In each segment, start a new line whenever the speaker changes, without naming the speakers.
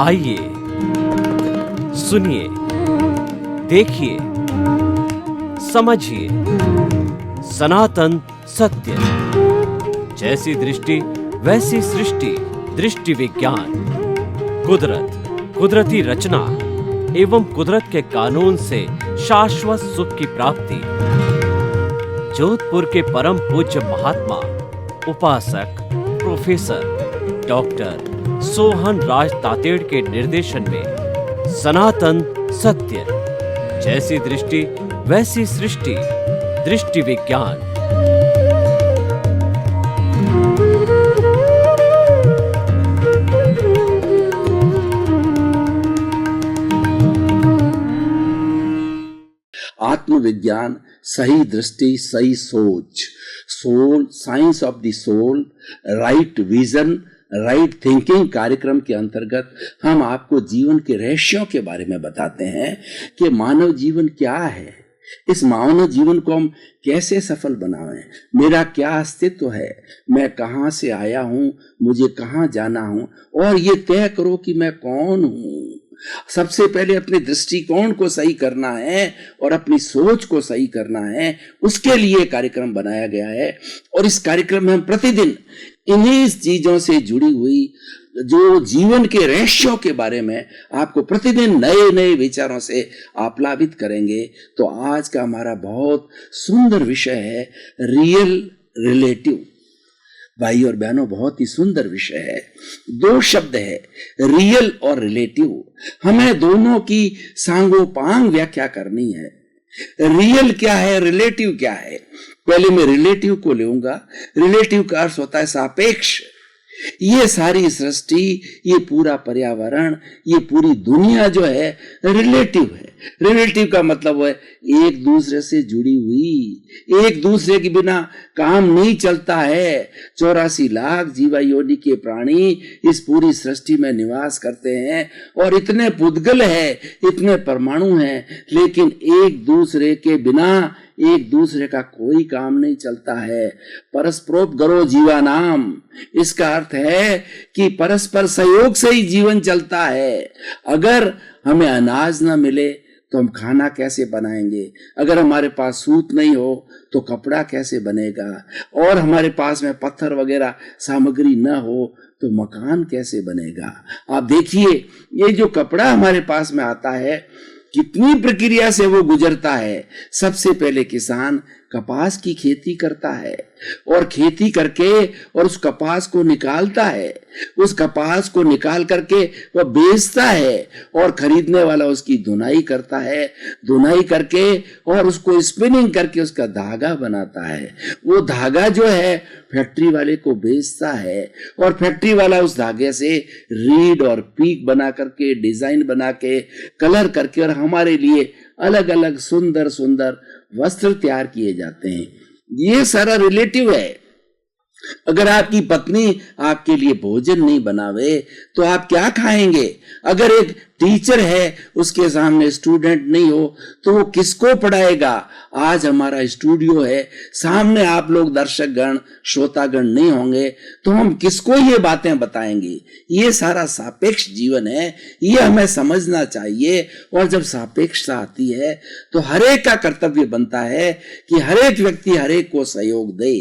आइए, सुनिए, देखिए, समझिए सनातन सत्य। जैसी दृष्टि वैसी सृष्टि, दृष्टि विज्ञान। कुदरत, कुदरती रचना एवं कुदरत के कानून से शाश्वत सुख की प्राप्ति। जोधपुर के परम पूज्य महात्मा उपासक प्रोफेसर डॉक्टर सोहन राज तातेड़ के निर्देशन में सनातन सत्य। जैसी दृष्टि वैसी सृष्टि, दृष्टि विज्ञान।
आत्मविज्ञान, सही दृष्टि, सही सोच, soul, science of the soul, right vision, right thinking कार्यक्रम के अंतर्गत हम आपको जीवन के रहस्यों के बारे में बताते हैं कि मानव जीवन क्या है, इस मानव जीवन को हम कैसे सफल बनाएं, मेरा क्या अस्तित्व है, मैं कहाँ से आया हूँ, मुझे कहाँ जाना हूँ, और ये तय करो कि मैं कौन हूँ। सबसे पहले अपने दृष्टिकोण को सही करना है और अपनी सोच को सही करना है, उसके लिए कार्यक्रम बनाया गया है। और इस कार्यक्रम में हम प्रतिदिन इन्हीं चीजों से जुड़ी हुई जो जीवन के रहस्यों के बारे में आपको प्रतिदिन नए नए विचारों से आप्लावित करेंगे। तो आज का हमारा बहुत सुंदर विषय है रियल रिलेटिव। भाई और बहनों, बहुत ही सुंदर विषय है। दो शब्द है, रियल और रिलेटिव। हमें दोनों की सांगोपांग व्याख्या करनी है। रियल क्या है, रिलेटिव क्या है। पहले मैं रिलेटिव को लूंगा। रिलेटिव का अर्थ होता है सापेक्ष। ये सारी सृष्टि, ये पूरा पर्यावरण, ये पूरी दुनिया जो है रिलेटिव है। रिलेटिव का मतलब है एक दूसरे से जुड़ी हुई, एक दूसरे के बिना काम नहीं चलता है। 84 लाख जीवा योनि के प्राणी इस पूरी सृष्टि में निवास करते हैं और इतने पुद्गल है, इतने परमाणु हैं, लेकिन एक दूसरे के बिना एक दूसरे का कोई काम नहीं चलता है। परस्परोपकारो जीवानाम, इसका अर्थ है कि परस्पर सहयोग से ही जीवन चलता है। अगर हमें अनाज न मिले तो हम खाना कैसे बनाएंगे, अगर हमारे पास सूत नहीं हो तो कपड़ा कैसे बनेगा, और हमारे पास में पत्थर वगैरह सामग्री न हो तो मकान कैसे बनेगा। आप देखिए, ये जो कपड़ा हमारे पास में आता है कितनी प्रक्रिया से वो गुजरता है। सबसे पहले किसान कपास की खेती करता है और खेती करके और उस कपास को निकालता है, उस कपास को निकाल करके वह बेचता है और खरीदने वाला उसकी धुनाई करता है, धुनाई करके और उसको स्पिनिंग करके उसका धागा बनाता है। वो धागा जो है फैक्ट्री वाले को बेचता है और फैक्ट्री वाला उस धागे से रीड और पीक बना करके, डिजाइन बना के, कलर करके और हमारे लिए अलग अलग सुंदर सुंदर वस्त्र तैयार किए जाते हैं। ये सारा रिलेटिव है। अगर आपकी पत्नी आपके लिए भोजन नहीं बनावे तो आप क्या खाएंगे। अगर एक टीचर है, उसके सामने स्टूडेंट नहीं हो तो वो किसको पढ़ाएगा। आज हमारा स्टूडियो है, सामने आप लोग दर्शक गण, श्रोतागण नहीं होंगे तो हम किसको ये बातें बताएंगे। ये सारा सापेक्ष जीवन है, ये हमें समझना चाहिए। और जब सापेक्षता आती है तो हरेक का कर्तव्य बनता है कि हरेक व्यक्ति हरेक को सहयोग दे।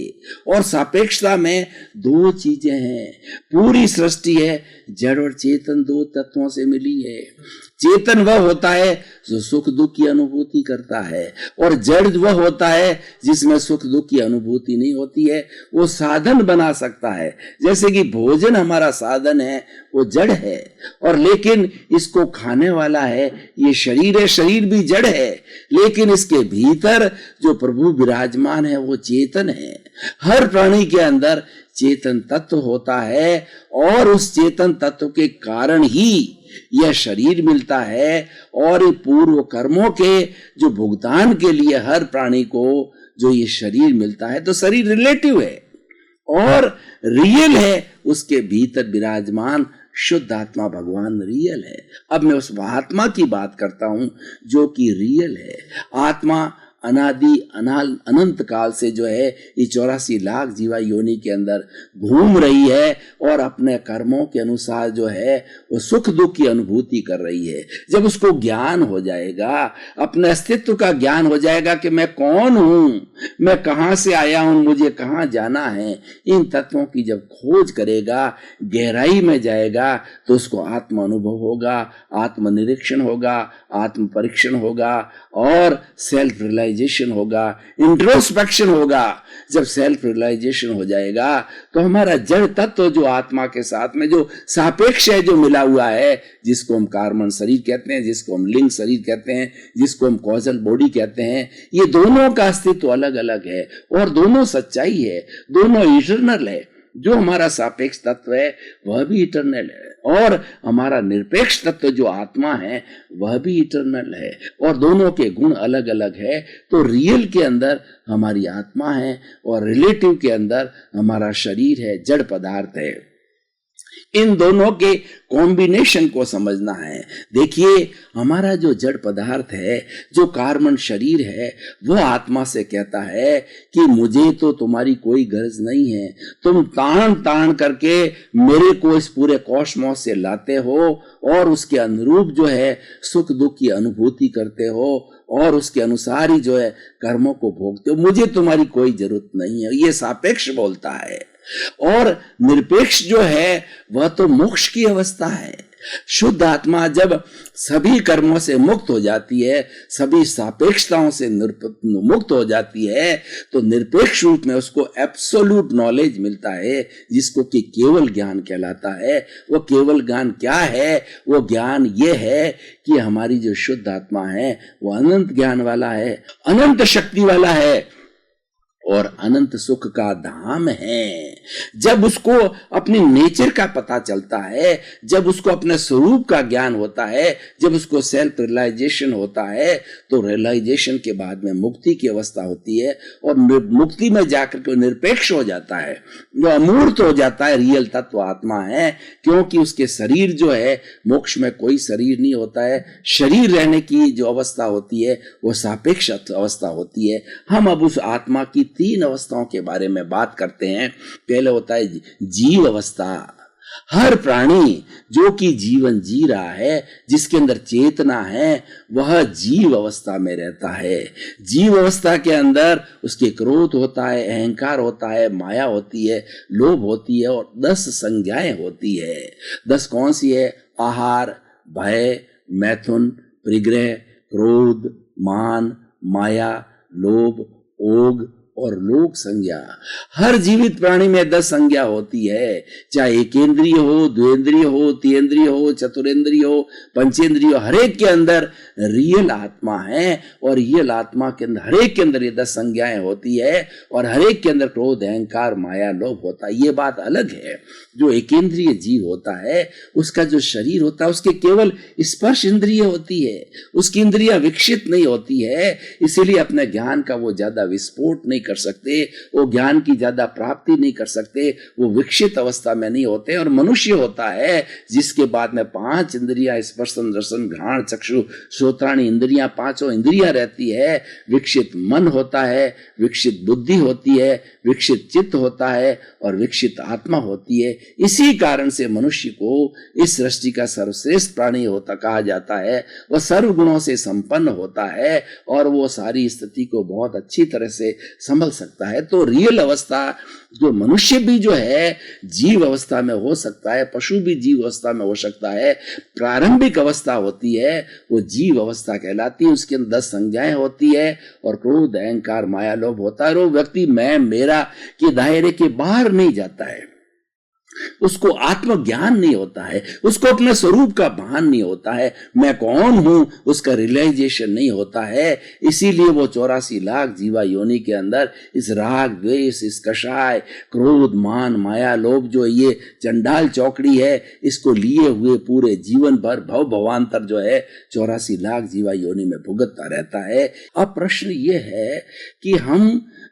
और सापेक्षता में दो चीजें हैं। पूरी सृष्टि है जड़ और चेतन, दो तत्वों से मिली है। चेतन वह होता है जो सुख दुख की अनुभूति करता है और जड़ वह होता है जिसमें सुख दुख की अनुभूति नहीं होती है। वो साधन बना सकता है, जैसे कि भोजन हमारा साधन है, वो जड़ है, और लेकिन इसको खाने वाला है ये शरीर है। शरीर भी जड़ है, लेकिन इसके भीतर जो प्रभु विराजमान है वो चेतन है। हर प्राणी के अंदर चेतन तत्व होता है और उस चेतन तत्व के कारण ही यह शरीर मिलता है। और पूर्व कर्मों के जो भुगतान के लिए हर प्राणी को जो ये शरीर मिलता है, तो शरीर रिलेटिव है और रियल है उसके भीतर विराजमान शुद्ध आत्मा भगवान रियल है। अब मैं उस आत्मा की बात करता हूं जो कि रियल है। आत्मा अनादि अनंत काल से जो है ये 84 लाख जीवा योनि के अंदर घूम रही है और अपने कर्मों के अनुसार जो है वो सुख दुख की अनुभूति कर रही है। जब उसको ज्ञान हो जाएगा, अपने अस्तित्व का ज्ञान हो जाएगा कि मैं कौन हूं, मैं कहां से आया हूं, मुझे कहां जाना है, इन तत्वों की जब खोज करेगा, गहराई में जाएगा, तो उसको आत्म अनुभव होगा, आत्मनिरीक्षण होगा, आत्म परीक्षण होगा और सेल्फ रियलाइजेशन होगा, इंट्रोस्पेक्शन होगा। जब सेल्फ रियलाइजेशन हो जाएगा तो हमारा जड़ तत्व जो आत्मा के साथ में जो सापेक्ष है, जो मिला हुआ है, जिसको हम कार्बन शरीर कहते हैं, जिसको हम लिंग शरीर कहते हैं, जिसको हम कॉजल बॉडी कहते हैं, ये दोनों का अस्तित्व अलग अलग है और दोनों सच्चाई है, दोनों इटर्नल है। जो हमारा सापेक्ष तत्व है वह भी इटर्नल है और हमारा निरपेक्ष तत्व जो आत्मा है वह भी इटर्नल है और दोनों के गुण अलग अलग है। तो रियल के अंदर हमारी आत्मा है और रिलेटिव के अंदर हमारा शरीर है, जड़ पदार्थ है। इन दोनों के कॉम्बिनेशन को समझना है। देखिए, हमारा जो जड़ पदार्थ है, जो कार्बन शरीर है, वह आत्मा से कहता है कि मुझे तो तुम्हारी कोई गरज नहीं है, तुम तान तान करके मेरे को इस पूरे कॉस्मोस से लाते हो और उसके अनुरूप जो है सुख दुख की अनुभूति करते हो और उसके अनुसार ही जो है कर्मों को भोगते हो, मुझे तुम्हारी कोई जरूरत नहीं है। ये सापेक्ष बोलता है। और निरपेक्ष जो है वह तो मोक्ष की अवस्था है। शुद्ध आत्मा जब सभी कर्मों से मुक्त हो जाती है, सभी सापेक्षताओं से मुक्त हो जाती है, तो निरपेक्ष रूप में उसको एब्सोल्यूट नॉलेज मिलता है, जिसको कि केवल ज्ञान कहलाता है। वो केवल ज्ञान क्या है? वो ज्ञान ये है कि हमारी जो शुद्ध आत्मा है वो अनंत ज्ञान वाला है, अनंत शक्ति वाला है और अनंत सुख का धाम है। जब उसको अपने नेचर का पता चलता है, जब उसको अपने स्वरूप का ज्ञान होता है, जब उसको सेल्फ रियलाइजेशन होता है, तो रियलाइजेशन के बाद में मुक्ति की अवस्था होती है और मुक्ति में जाकर के निरपेक्ष हो जाता है, जो अमूर्त हो जाता है, रियल तत्व आत्मा है। क्योंकि उसके शरीर जो है, मोक्ष में कोई शरीर नहीं होता है, शरीर रहने की जो अवस्था होती है वो सापेक्ष अवस्था होती है। हम अब उस आत्मा की 3 अवस्थाओं के बारे में बात करते हैं। पहले होता है जीव अवस्था। हर प्राणी जो कि जीवन जी रहा है, जिसके अंदर चेतना है, वह जीव अवस्था में रहता है। जीव अवस्था के अंदर उसके क्रोध होता है, अहंकार होता है, माया होती है, लोभ होती है और 10 संज्ञाएं होती है। 10 कौन सी है? आहार, भय, मैथुन, परिग्रह, क्रोध, मान, माया, लोभ, ओग और लोक संज्ञा। हर जीवित प्राणी में 10 संज्ञा होती है, चाहे एकेंद्रिय हो, द्विंद्रिय हो, तीन्द्रिय हो, चतुरेंद्रिय हो, पंचेंद्रिय हो, हरेक के अंदर रियल आत्मा है और रियल आत्मा के अंदर हरेक के अंदर ये 10 संज्ञाएं होती है और हरेक के अंदर क्रोध, अहंकार, माया, लोभ होता है। ये बात अलग है। जो एकेंद्रिय जीव होता है उसका जो शरीर होता है उसके केवल स्पर्श इंद्रिय होती है, उसकी इंद्रियां विकसित नहीं होती है, इसीलिए अपने ज्ञान का वो ज्यादा विस्फोट नहीं कर सकते, वो ज्ञान की ज्यादा प्राप्ति नहीं कर सकते, वो विकसित अवस्था में नहीं होते। और मनुष्य होता है जिसके बाद में 5 इंद्रियां, स्पर्शन, रसन, घ्राण, चक्षु, श्रोत्राणी इंद्रियां, 5 इंद्रियां रहती है। विकसित मन होता है, विकसित बुद्धि होती है, विकसित चित्त होता है और विकसित आत्मा होती है। इसी कारण से मनुष्य को इस सृष्टि का सर्वश्रेष्ठ प्राणी होता कहा जाता है। वह सर्व गुणों से संपन्न होता है और वो सारी स्थिति को बहुत अच्छी तरह से संभल सकता है। तो रियल अवस्था जो मनुष्य भी जो है जीव अवस्था में हो सकता है, पशु भी जीव अवस्था में हो सकता है। प्रारंभिक अवस्था होती है वो जीव अवस्था कहलाती है। उसके अंदर 10 संज्ञाएं होती है और क्रोध, अहंकार, माया, लोभ होता है। वो व्यक्ति मैं मेरा के दायरे के बाहर नहीं जाता है, उसको आत्मज्ञान नहीं होता है, उसको अपने स्वरूप का भान नहीं होता है, मैं कौन हूं उसका रियलाइजेशन नहीं होता है। इसीलिए वो 84 लाख जीवा योनि के अंदर इस राग, द्वेष, इस कषाय, क्रोध, मान, माया, लोभ जो ये चंडाल चौकड़ी है, इसको लिए हुए पूरे जीवन भर भव भवांतर जो है 84 लाख जीवा योनि में भुगतता रहता है। अब प्रश्न ये है कि हम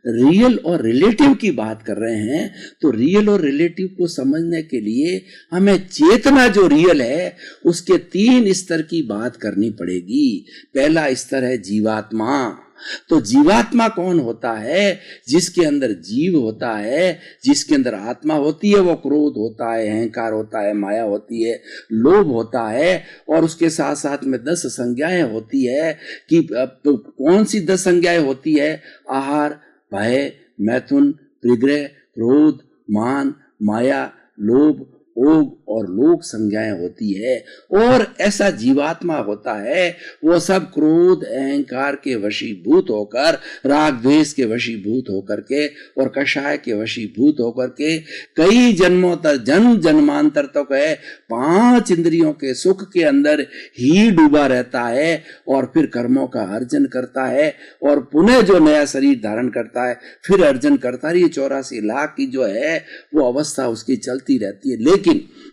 रियल और रिलेटिव की बात कर रहे हैं, तो रियल और रिलेटिव को समझ समझने के लिए हमें चेतना जो रियल है उसके 3 स्तर की बात करनी पड़ेगी। पहला स्तर है जीवात्मा। तो जीवात्मा कौन होता है? जिसके अंदर जीव होता है, जिसके अंदर आत्मा होती है। वो क्रोध होता है, अहंकार होता है, माया होती है, लोभ होता है, और उसके साथ साथ में 10 संज्ञाएं होती है। कि कौन सी 10 संज्ञाएं होती है? आहार, भय, मैथुन, परिग्रह, क्रोध, मान, माया, लोभ, ओग और लोक संज्ञाएं होती है। और ऐसा जीवात्मा होता है, वो सब क्रोध अहंकार के वशीभूत होकर, राग द्वेष के वशीभूत होकर के और कषाय के वशीभूत होकर के कई जन्मों तक, जन्म जन्मांतर तक है 5 इंद्रियों के सुख के अंदर ही डूबा रहता है, और फिर कर्मों का अर्जन करता है, और पुनः जो नया शरीर धारण करता है फिर अर्जन करता है। ये 84 लाख की जो है वो अवस्था उसकी चलती रहती है। लेकिन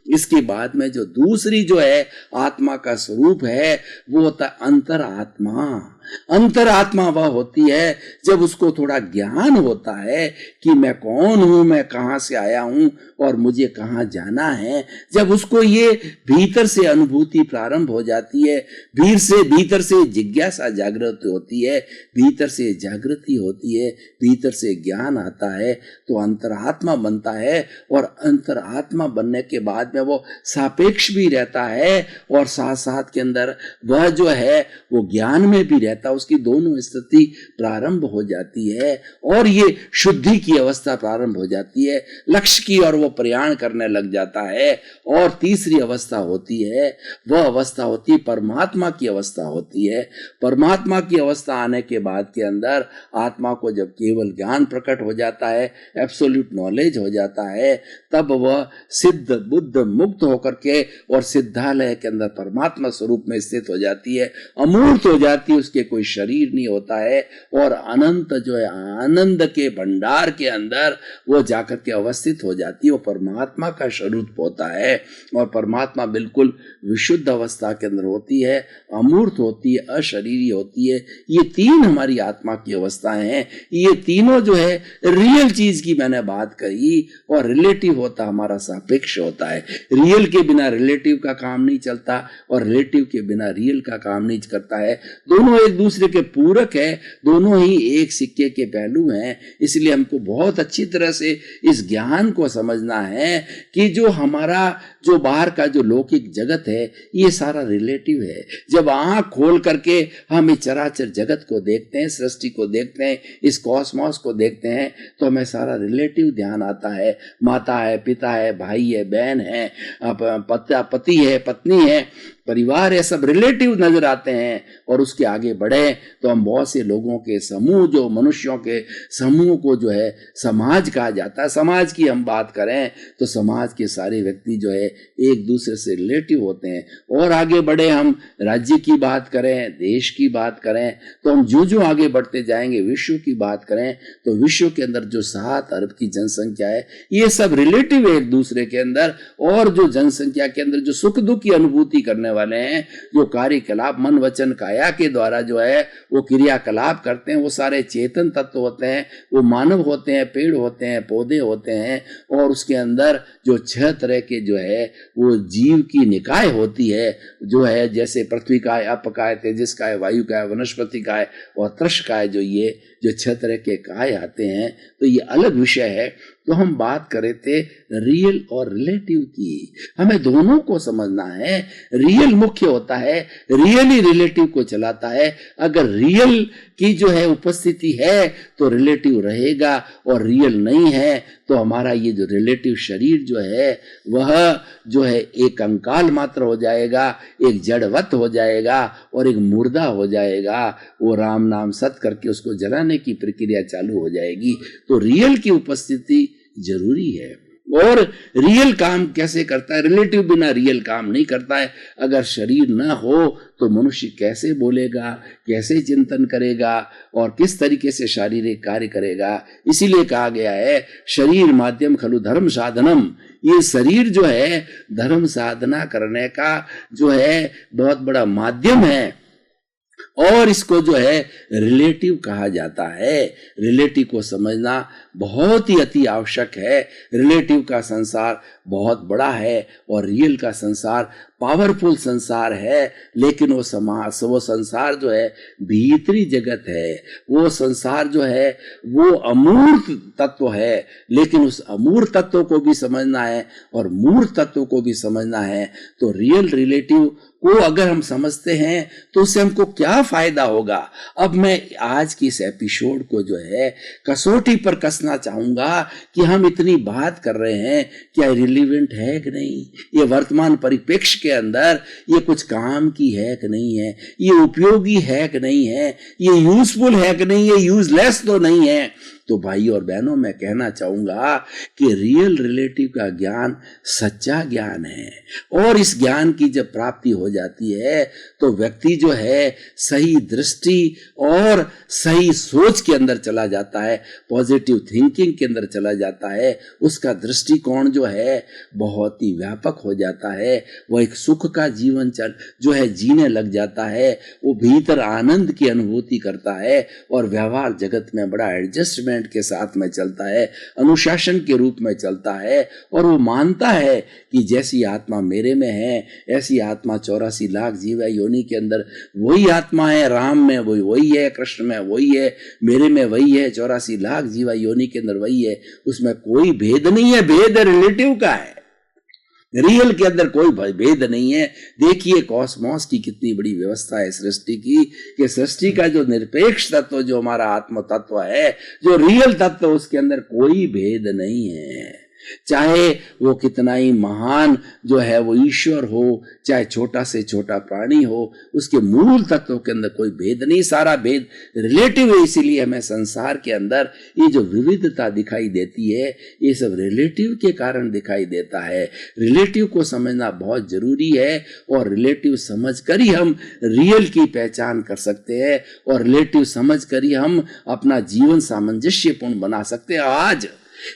इसके बाद में जो दूसरी जो है आत्मा का स्वरूप है वो होता है अंतरात्मा। अंतरात्मा वह होती है जब उसको थोड़ा ज्ञान होता है कि मैं कौन हूं, मैं कहां से आया हूं और मुझे कहां जाना है। जब उसको ये भीतर से अनुभूति प्रारंभ हो जाती है, भीतर से जिज्ञासा जागृत होती है, भीतर से जागृति होती है, भीतर से ज्ञान आता है, तो अंतरात्मा बनता है। और अंतरात्मा बनने के बाद में वो सापेक्ष भी रहता है और साथ साथ के अंदर वह जो है वो ज्ञान में भी रहता है। उसकी दोनों स्थिति प्रारंभ हो जाती है और ये शुद्धि की अवस्था प्रारंभ हो जाती है, लक्ष्य की और वो प्रयाण करने लग जाता है। और तीसरी अवस्था होती है, वह अवस्था होती है परमात्मा की अवस्था होती है। परमात्मा की अवस्था आने के बाद के अंदर आत्मा को जब केवल ज्ञान प्रकट हो जाता है, एब्सोल्यूट नॉलेज हो जाता है, तब वह सिद्ध बुद्ध मुक्त होकर के और सिद्धालय के अंदर परमात्मा स्वरूप में स्थित हो जाती है, अमूर्त हो जाती है। उसके कोई शरीर नहीं होता है और अनंत जो है आनंद के भंडार के अंदर वो जाकर के अवस्थित हो जाती है। वो परमात्मा का स्वरूप होता है और परमात्मा बिल्कुल विशुद्ध अवस्था के अंदर होती है, अमूर्त होती है, अशरीरी होती है। ये 3 हमारी आत्मा की अवस्थाएं हैं। ये तीनों जो है रियल चीज की मैंने बात करी, और रिलेटिव होता हमारा सापेक्ष होता है। रियल के बिना रिलेटिव का काम नहीं चलता और रिलेटिव के बिना रियल का काम नहीं करता है। दोनों एक दूसरे के पूरक है, दोनों ही एक सिक्के के पहलू हैं। इसलिए हमको बहुत अच्छी तरह से इस ज्ञान को समझना है कि जो हमारा जो बाहर का जो लौकिक जगत है ये सारा रिलेटिव है। जब आंख खोल करके हम इस चराचर जगत को देखते हैं, सृष्टि को देखते हैं, इस कॉस्मॉस को देखते हैं, तो हमें सारा रिलेटिव ध्यान आता है। माता है, पिता है, भाई है, बहन है, पति है, पत्नी है, परिवार है, सब रिलेटिव नजर आते हैं। और उसके आगे बढ़े तो हम बहुत से लोगों के समूह, जो मनुष्यों के समूह को जो है समाज कहा जाता है। समाज की हम बात करें तो समाज के सारे व्यक्ति जो है एक दूसरे से रिलेटिव होते हैं। और आगे बढ़े हम राज्य की बात करें, देश की बात करें, तो हम जो आगे बढ़ते जाएंगे, विश्व की बात करें तो विश्व के अंदर जो 7 अरब की जनसंख्या है ये सब रिलेटिव है एक दूसरे के अंदर। और जो जनसंख्या के अंदर जो सुख दुख की अनुभूति करने वाले हैं, जो कार्यकलाप मन वचन काया के द्वारा जो है वो क्रियाकलाप करते हैं, वो सारे चेतन तत्व होते हैं। वो मानव होते हैं, पेड़ होते हैं, पौधे होते हैं, और उसके अंदर जो 6 तरह के जो है वो जीव की निकाय होती है, जो है जैसे पृथ्वी काय, अप काय, तेजस काय, वायु काय, वनस्पति काय और तृष काय, जो ये जो 6 तरह के काय आते हैं। तो ये अलग विषय है। तो हम बात करे थे रियल और रिलेटिव की। हमें दोनों को समझना है। रियल मुख्य होता है, रियल ही रिलेटिव को चलाता है। अगर रियल की जो है उपस्थिति है तो रिलेटिव रहेगा, और रियल नहीं है तो हमारा ये जो रिलेटिव शरीर जो है वह जो है एक कंकाल मात्र हो जाएगा, एक जड़वत हो जाएगा और एक मुर्दा हो जाएगा। वो राम नाम सत करके उसको जलाने की प्रक्रिया चालू हो जाएगी। तो रियल की उपस्थिति जरूरी है। और रियल काम कैसे करता है? रिलेटिव बिना रियल काम नहीं करता है। अगर शरीर ना हो तो मनुष्य कैसे बोलेगा, कैसे चिंतन करेगा और किस तरीके से शारीरिक कार्य करेगा? इसीलिए कहा गया है शरीर माध्यम खलु धर्म साधनम। ये शरीर जो है धर्म साधना करने का जो है बहुत बड़ा माध्यम है। और इसको जो है रिलेटिव कहा जाता है। रिलेटिव को समझना बहुत ही अति आवश्यक है। रिलेटिव का संसार बहुत बड़ा है और रियल का संसार पावरफुल संसार है, लेकिन वो संसार जो है भीतरी जगत है। वो संसार जो है वो अमूर्त तत्व है, लेकिन उस अमूर्त तत्व को भी समझना है और मूर्त तत्व को भी समझना है। तो रियल रिलेटिव को अगर हम समझते हैं तो उससे हमको क्या फायदा होगा। अब मैं आज की इस एपिसोड को जो है कसौटी पर कसना चाहूंगा कि हम इतनी बात कर रहे हैं, क्या रिलेवेंट है कि नहीं, ये वर्तमान परिप्रेक्ष्य के अंदर ये कुछ काम की है कि नहीं है, ये उपयोगी है कि नहीं है, ये यूजफुल है कि नहीं, ये यूजलेस तो नहीं है। तो भाई और बहनों, मैं कहना चाहूंगा कि रियल रिलेटिव का ज्ञान सच्चा ज्ञान है, और इस ज्ञान की जब प्राप्ति हो जाती है तो व्यक्ति जो है सही दृष्टि और सही सोच के अंदर चला जाता है, पॉजिटिव थिंकिंग के अंदर चला जाता है। उसका दृष्टिकोण जो है बहुत ही व्यापक हो जाता है। वो एक सुख का जीवन जो है जीने लग जाता है। वो भीतर आनंद की अनुभूति करता है और व्यवहार जगत में बड़ा एडजस्टमेंट के साथ में चलता है, अनुशासन के रूप में चलता है। और वो मानता है कि जैसी आत्मा मेरे में है ऐसी आत्मा 84 लाख जीव योनि के अंदर वही आत्मा है, राम में वही है, कृष्ण में वही है, मेरे में वही है, 84 लाख जीव योनि के अंदर वही है। उसमें कोई भेद नहीं है, भेद रिलेटिव का है, रियल के अंदर कोई भेद नहीं है। देखिए कॉस्मोस की कितनी बड़ी व्यवस्था है सृष्टि की, कि सृष्टि का जो निरपेक्ष तत्व जो हमारा आत्म तत्व है, जो रियल तत्व, उसके अंदर कोई भेद नहीं है। चाहे वो कितना ही महान जो है वो ईश्वर हो, चाहे छोटा से छोटा प्राणी हो, उसके मूल तत्वों के अंदर कोई भेद नहीं, सारा भेद रिलेटिव है। इसीलिए हमें संसार के अंदर ये जो विविधता दिखाई देती है, ये सब रिलेटिव के कारण दिखाई देता है। रिलेटिव को समझना बहुत जरूरी है, और रिलेटिव समझकर ही हम रियल की पहचान कर सकते हैं, और रिलेटिव समझकर ही हम अपना जीवन सामंजस्यपूर्ण बना सकते हैं। आज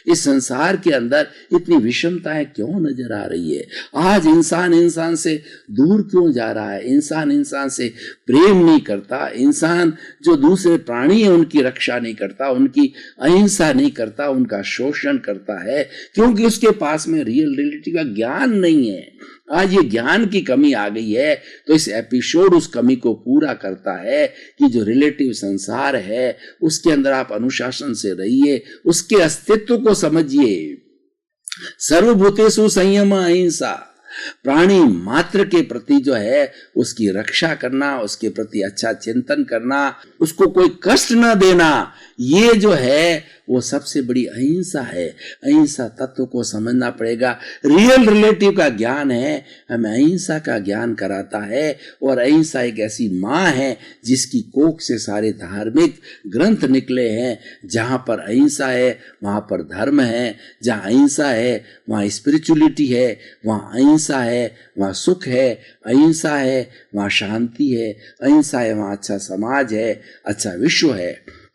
इस संसार के अंदर इतनी विषमताएं क्यों नजर आ रही है? आज इंसान इंसान से दूर क्यों जा रहा है? इंसान इंसान से प्रेम नहीं करता, इंसान जो दूसरे प्राणी है उनकी रक्षा नहीं करता, उनकी अहिंसा नहीं करता, उनका शोषण करता है, क्योंकि उसके पास में रियल रिलेटिव का ज्ञान नहीं है। आज ये ज्ञान की कमी आ गई है, तो इस एपिसोड उस कमी को पूरा करता है कि जो रिलेटिव संसार है उसके अंदर आप अनुशासन से रहिए, उसके अस्तित्व को समझिए। सर्वभूतेषु संयम अहिंसा, प्राणी मात्र के प्रति जो है उसकी रक्षा करना, उसके प्रति अच्छा चिंतन करना, उसको कोई कष्ट न देना, ये जो है वो सबसे बड़ी अहिंसा है। अहिंसा तत्व को समझना पड़ेगा। रियल रिलेटिव का ज्ञान है, हमें अहिंसा का ज्ञान कराता है, और अहिंसा एक ऐसी माँ है जिसकी कोख से सारे धार्मिक ग्रंथ निकले हैं। जहाँ पर अहिंसा है वहाँ पर धर्म है, जहाँ अहिंसा है वहाँ स्पिरिचुअलिटी है, वहाँ अहिंसा है वहाँ सुख है, अहिंसा है वहाँ शांति है, अहिंसा है वहाँ अच्छा समाज है, अच्छा विश्व है।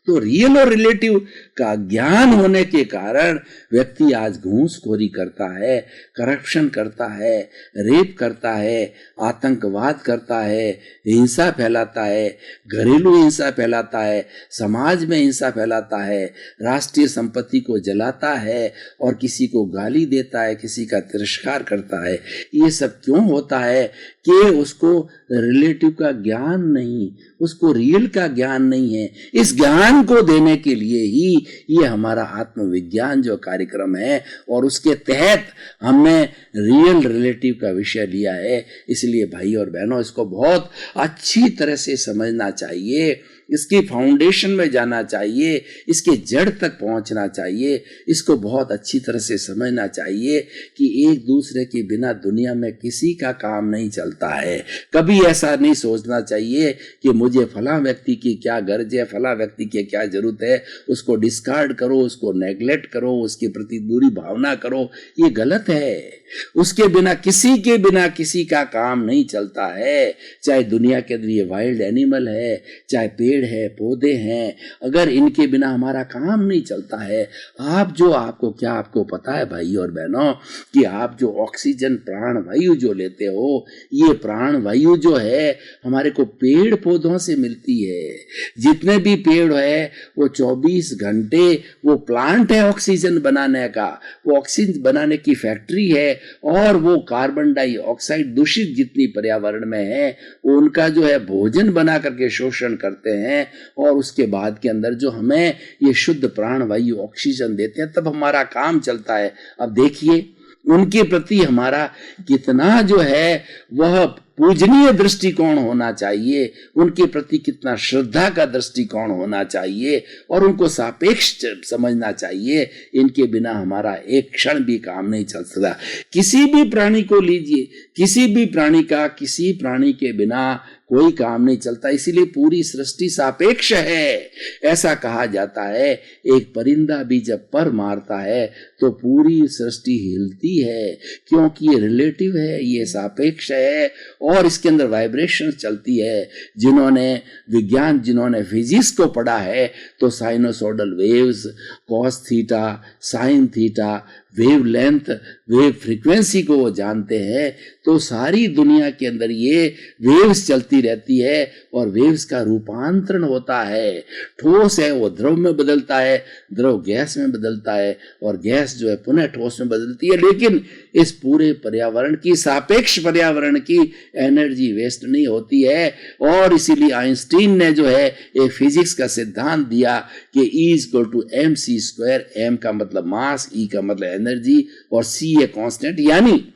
तो रियल और रिलेटिव का ज्ञान होने के कारण व्यक्ति आज घूसखोरी करता है, करप्शन करता है, रेप करता है, आतंकवाद करता है, हिंसा फैलाता है, घरेलू हिंसा फैलाता है, समाज में हिंसा फैलाता है, राष्ट्रीय संपत्ति को जलाता है, और किसी को गाली देता है, किसी का तिरस्कार करता है। ये सब क्यों होता है? कि उसको रिलेटिव का ज्ञान नहीं, उसको रियल का ज्ञान नहीं है। इस ज्ञान को देने के लिए ही ये हमारा आत्मविज्ञान जो कार्यक्रम है, और उसके तहत हमने रियल रिलेटिव का विषय लिया है। इसलिए भाई और बहनों, इसको बहुत अच्छी तरह से समझना चाहिए, इसकी फाउंडेशन में जाना चाहिए, इसके जड़ तक पहुंचना चाहिए, इसको बहुत अच्छी तरह से समझना चाहिए कि एक दूसरे के बिना दुनिया में किसी का काम नहीं चलता है। कभी ऐसा नहीं सोचना चाहिए कि मुझे फला व्यक्ति की क्या गर्ज है, फला व्यक्ति की क्या जरूरत है, उसको डिस्कार्ड करो, उसको नेग्लेक्ट करो, उसके प्रति दूरी भावना करो। ये गलत है। उसके बिना, किसी के बिना किसी का काम नहीं चलता है। चाहे दुनिया के अंदर ये वाइल्ड एनिमल है, चाहे पेड़ पेड़ है, पौधे हैं, अगर इनके बिना हमारा काम नहीं चलता है, आपको पता है भाई और बहनों कि आप जो ऑक्सीजन प्राण वायु जो लेते हो, ये प्राण वायु जो है हमारे को पेड़ पौधों से मिलती है। जितने भी पेड़ है वो 24 घंटे वो प्लांट है ऑक्सीजन बनाने का, वो ऑक्सीजन बनाने की फैक्ट्री है, और वो कार्बन डाइऑक्साइड दूषित जितनी पर्यावरण में है उनका जो है भोजन बना करके शोषण करते हैं, और उसके बाद के अंदर जो हमें ये शुद्ध प्राण वायु ऑक्सीजन देते हैं, तब हमारा काम चलता है। अब देखिए उनके प्रति हमारा कितना जो है वह पूजनीय दृष्टिकोण होना चाहिए, उनके प्रति कितना श्रद्धा का दृष्टिकोण होना चाहिए, और उनको सापेक्ष समझना चाहिए। इनके बिना हमारा एक क्षण भी काम नहीं चल सकता। किसी भी प्राणी को लीजिए, किसी भी प्राणी का किसी प्राणी के बिना कोई काम नहीं चलता, इसीलिए पूरी सृष्टि सापेक्ष है। ऐसा कहा जाता है एक परिंदा भी जब पर मारता है तो पूरी सृष्टि हिलती है, क्योंकि ये रिलेटिव है, ये सापेक्ष है, और इसके अंदर वाइब्रेशन चलती है। जिन्होंने फिजिक्स को पढ़ा है तो sinusoidal waves, cos theta, sine theta, wave length, wave frequency को वो जानते हैं। तो सारी दुनिया के अंदर ये वेव्स चलती रहती है, और वेव्स का रूपांतरण होता है। ठोस है वो द्रव में बदलता है, द्रव गैस में बदलता है, और गैस जो है पुनः ठोस में बदलती है। लेकिन इस पूरे पर्यावरण की, सापेक्ष पर्यावरण की एनर्जी वेस्ट नहीं होती है। और इसीलिए आइंस्टीन ने जो है एक फिजिक्स का सिद्धांत दिया कि E=mc²। m का मतलब मास, E का मतलब एनर्जी, और c है कांस्टेंट। यानी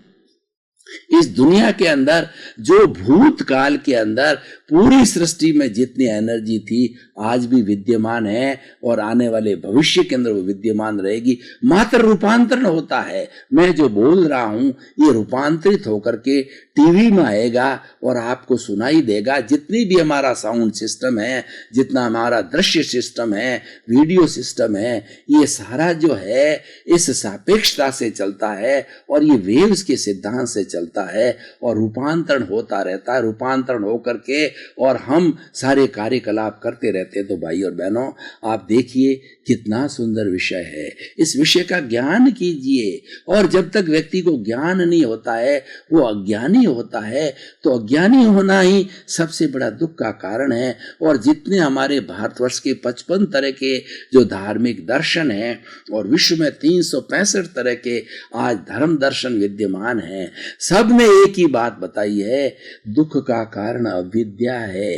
इस दुनिया के अंदर जो भूतकाल के अंदर पूरी सृष्टि में जितनी एनर्जी थी आज भी विद्यमान है, और आने वाले भविष्य के अंदर वो विद्यमान रहेगी। मात्र रूपांतरण होता है। मैं जो बोल रहा हूं ये रूपांतरित होकर के टीवी में आएगा और आपको सुनाई देगा। जितनी भी हमारा साउंड सिस्टम है, जितना हमारा दृश्य सिस्टम है, वीडियो सिस्टम है, ये सारा जो है इस सापेक्षता से चलता है, और ये वेव्स के सिद्धांत से चलता है, और रूपांतरण होता रहता है। रूपांतरण होकर के और हम सारे कार्यकलाप करते रहते हैं। तो भाई और बहनों, आप देखिए कितना सुंदर विषय है। इस विषय का ज्ञान कीजिए, और जब तक व्यक्ति को ज्ञान नहीं होता है वो अज्ञानी होता है। तो अज्ञानी होना ही सबसे बड़ा दुख का कारण है। और जितने हमारे भारतवर्ष के 55 तरह के जो धार्मिक दर्शन हैं, और विश्व में 365 तरह के आज धर्म दर्शन विद्यमान हैं, सब ने एक ही बात बताई है, दुख का कारण अविद्या है,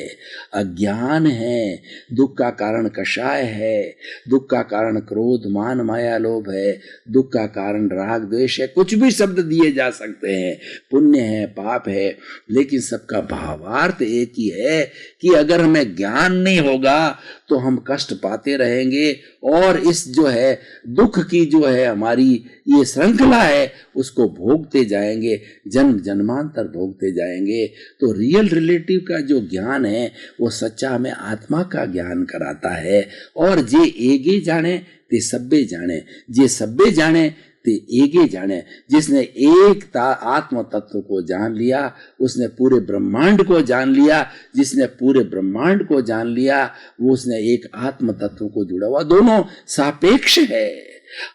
अज्ञान है। दुख का कारण कषाय है, दुख का कारण क्रोध, मान, माया, लोभ है, दुख का कारण राग, द्वेष है। कुछ भी शब्द दिए जा सकते हैं, पुण्य है, पाप है, लेकिन सबका भावार्थ एक ही है कि अगर हमें ज्ञान नहीं होगा तो हम कष्ट पाते रहेंगे, और इस जो है दुख की जो है हमारी ये श्रृंखला है उसको भोगते जाएंगे, जन्म जन्मांतर भोगते जाएंगे। तो रियल रिलेटिव का जो ज्ञान है वो सच्चा हमें आत्मा का ज्ञान कराता है। और जे एगे जाने ते सब्बे जाने, जे सब्बे जाने ते एगे जाने। जिसने एक आत्म तत्व को जान लिया उसने पूरे ब्रह्मांड को जान लिया। जिसने पूरे ब्रह्मांड को जान लिया वो उसने एक आत्म तत्व को जुड़ा हुआ। दोनों सापेक्ष है।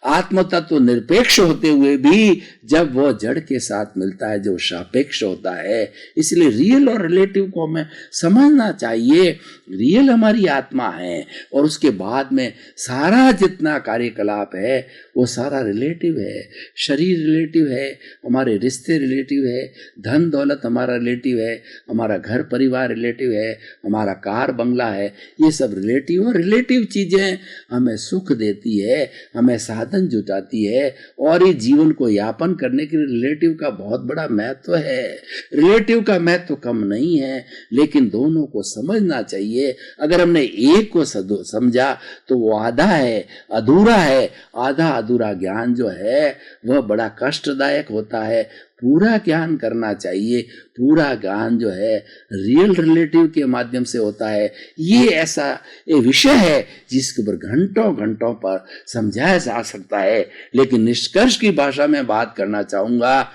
आत्म तत्व निरपेक्ष होते हुए भी जब वह जड़ के साथ मिलता है जो सापेक्ष होता है। इसलिए रियल और रिलेटिव को हमें समझना चाहिए। रियल हमारी आत्मा है, और उसके बाद में सारा जितना कार्यकलाप है वो सारा रिलेटिव है। शरीर रिलेटिव है, हमारे रिश्ते रिलेटिव है, धन दौलत हमारा रिलेटिव है, हमारा घर परिवार रिलेटिव है, हमारा कार बंगला है, ये सब रिलेटिव। और रिलेटिव चीजें हमें सुख देती है, हमें साधन जुटाती है, और ये जीवन को यापन करने के लिए रिलेटिव का बहुत बड़ा महत्व है। रिलेटिव का महत्व कम नहीं है, लेकिन दोनों को समझना चाहिए। अगर हमने एक को समझा तो वो आधा है, अधूरा है। आधा अधूरा ज्ञान जो है वह बड़ा कष्टदायक होता है। पूरा ज्ञान करना चाहिए। पूरा ज्ञान जो है रियल रिलेटिव के माध्यम से होता है। ये ऐसा एक विषय है जिसके ऊपर घंटों घंटों पर समझाया जा सकता है। लेकिन निष्कर्ष की भाषा में बात करना चाहूंगा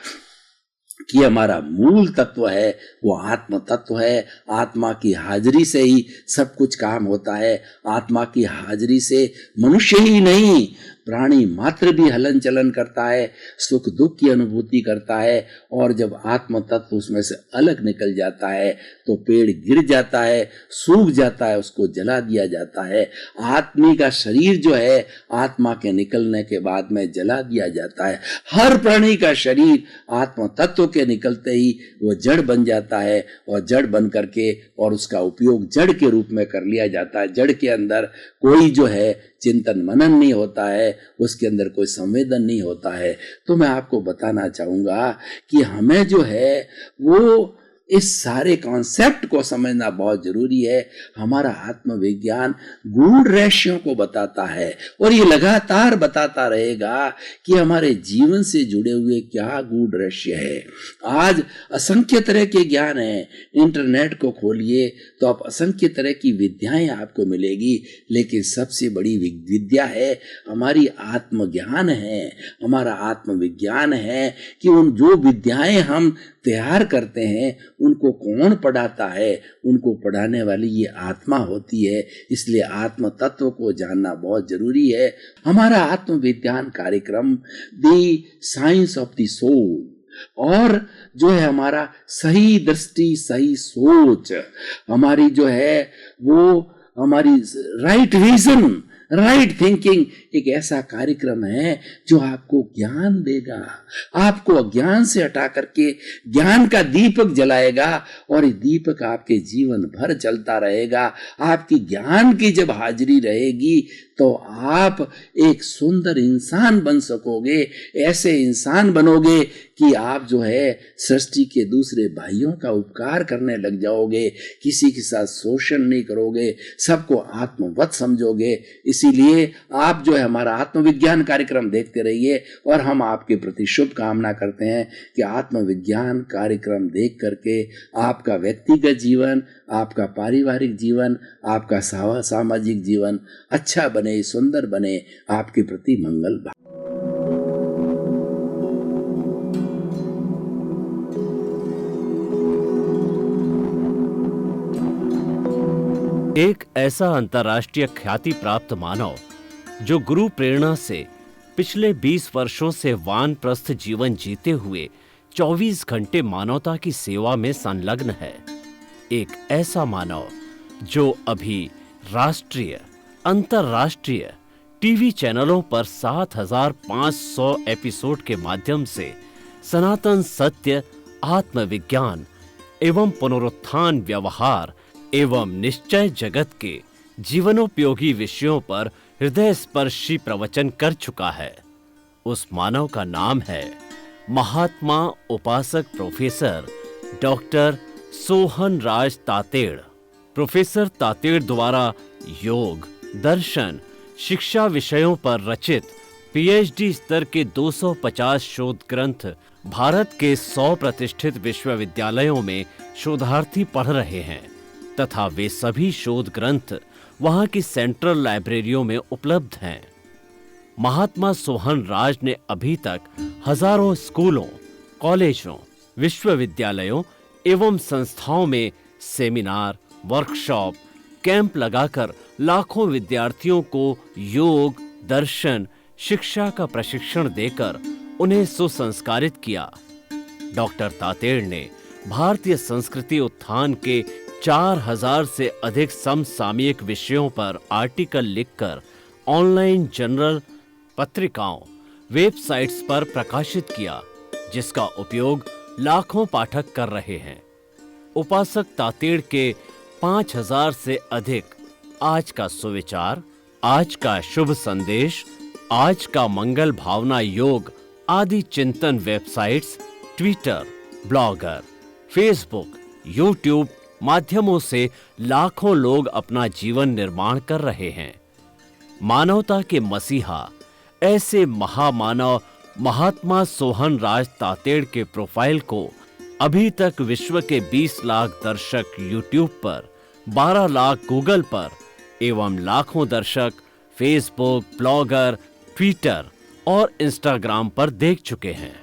कि हमारा मूल तत्व है वो आत्म तत्व है। आत्मा की हाजिरी से ही सब कुछ काम होता है। आत्मा की हाजिरी से मनुष्य ही नहीं, प्राणी मात्र भी हलन चलन करता है, सुख दुख की अनुभूति करता है। और जब आत्म तत्व उसमें से अलग निकल जाता है तो पेड़ गिर जाता है, सूख जाता है, उसको जला दिया जाता है। आदमी का शरीर जो है आत्मा के निकलने के बाद में जला दिया जाता है। हर प्राणी का शरीर आत्म तत्व के निकलते ही वो जड़ बन जाता है, और जड़ बन करके और उसका उपयोग जड़ के रूप में कर लिया जाता है। जड़ के अंदर कोई जो है चिंतन मनन नहीं होता है, उसके अंदर कोई संवेदन नहीं होता है। तो मैं आपको बताना चाहूंगा कि हमें जो है वो इस सारे कॉन्सेप्ट को समझना बहुत जरूरी है। हमारा आत्मविज्ञान गूढ़ रहस्यों को बताता है और ये लगातार बताता रहेगा कि हमारे जीवन से जुड़े हुए क्या गूढ़ रहस्य है। आज असंख्य तरह के ज्ञान हैं, इंटरनेट को खोलिए तो आप असंख्य तरह की विद्याएं आपको मिलेगी, लेकिन सबसे बड़ी विद्या है हमारी आत्मज्ञान है, हमारा आत्मविज्ञान है कि उन जो विद्याएं हम तैयार करते हैं उनको कौन पढ़ाता है, उनको पढ़ाने वाली ये आत्मा होती है। इसलिए आत्म तत्व को जानना बहुत जरूरी है। हमारा आत्मविज्ञान कार्यक्रम the science of the soul और जो है हमारा सही दृष्टि सही सोच, हमारी जो है वो हमारी राइट विजन राइट थिंकिंग एक ऐसा कार्यक्रम है जो आपको ज्ञान देगा, आपको अज्ञान से हटा करके ज्ञान का दीपक जलाएगा और ये दीपक आपके जीवन भर जलता रहेगा। आपकी ज्ञान की जब हाजिरी रहेगी तो आप एक सुंदर इंसान बन सकोगे। ऐसे इंसान बनोगे कि आप जो है सृष्टि के दूसरे भाइयों का उपकार करने लग जाओगे, किसी के साथ शोषण नहीं करोगे, सबको आत्मवत समझोगे। इसीलिए आप जो है हमारा आत्मविज्ञान कार्यक्रम देखते रहिए और हम आपके प्रति शुभ कामना करते हैं कि आत्मविज्ञान कार्यक्रम देख करके आपका व्यक्तिगत जीवन, आपका पारिवारिक जीवन, आपका सामाजिक जीवन अच्छा बने, सुंदर बने, आपके प्रति मंगल भाव।
एक ऐसा अंतर्राष्ट्रीय ख्याति प्राप्त मानव जो गुरु प्रेरणा से पिछले 20 वर्षों से वानप्रस्थ जीवन जीते हुए 24 घंटे मानवता की सेवा में संलग्न है। एक ऐसा मानव जो अभी राष्ट्रीय अंतर्राष्ट्रीय टीवी चैनलों पर 7,500 एपिसोड के माध्यम से सनातन सत्य, आत्मविज्ञान एवं पुनरुत्थान व्यवहार एवं निश्चय जगत के जीवनोपयोगी विषयों पर हृदय स्पर्शी प्रवचन कर चुका है। उस मानव का नाम है महात्मा उपासक प्रोफेसर डॉक्टर सोहन राज तातेड़। प्रोफेसर तातेड़ द्वारा योग, दर्शन, शिक्षा विषयों पर रचित पीएचडी स्तर के 250 शोध ग्रंथ भारत के 100 प्रतिष्ठित विश्वविद्यालयों में शोधार्थी पढ़ रहे हैं तथा वे सभी शोध ग्रंथ वहां की सेंट्रल लाइब्रेरियों में उपलब्ध हैं। महात्मा सोहन राज ने अभी तक हजारों स्कूलों, कॉलेजों, विश्वविद्यालयों एवं संस्थाओं में सेमिनार, वर्कशॉप, कैंप लगाकर लाखों विद्यार्थियों को योग, दर्शन, शिक्षा का प्रशिक्षण देकर उन्हें सुसंस्कारित किया। डॉक्टर तातेड़ ने भारतीय संस्कृति उत्थान के 4000 से अधिक समसामयिक विषयों पर आर्टिकल लिखकर ऑनलाइन जर्नल, पत्रिकाओं, वेबसाइट्स पर प्रकाशित किया, जिसका उपयोग लाखों पाठक कर रहे हैं। उपासक तातेड़ के 5000 से अधिक आज का सुविचार, आज का शुभ संदेश, आज का मंगल भावना योग आदि चिंतन websites, Twitter, blogger, Facebook, YouTube माध्यमों से लाखों लोग अपना जीवन निर्माण कर रहे हैं। मानवता के मसीहा ऐसे महामानव महात्मा सोहन राज तातेड़ के प्रोफाइल को अभी तक विश्व के 20 लाख दर्शक यूट्यूब पर, 12 लाख गूगल पर एवं लाखों दर्शक फेसबुक, ब्लॉगर, ट्विटर और इंस्टाग्राम पर देख चुके हैं।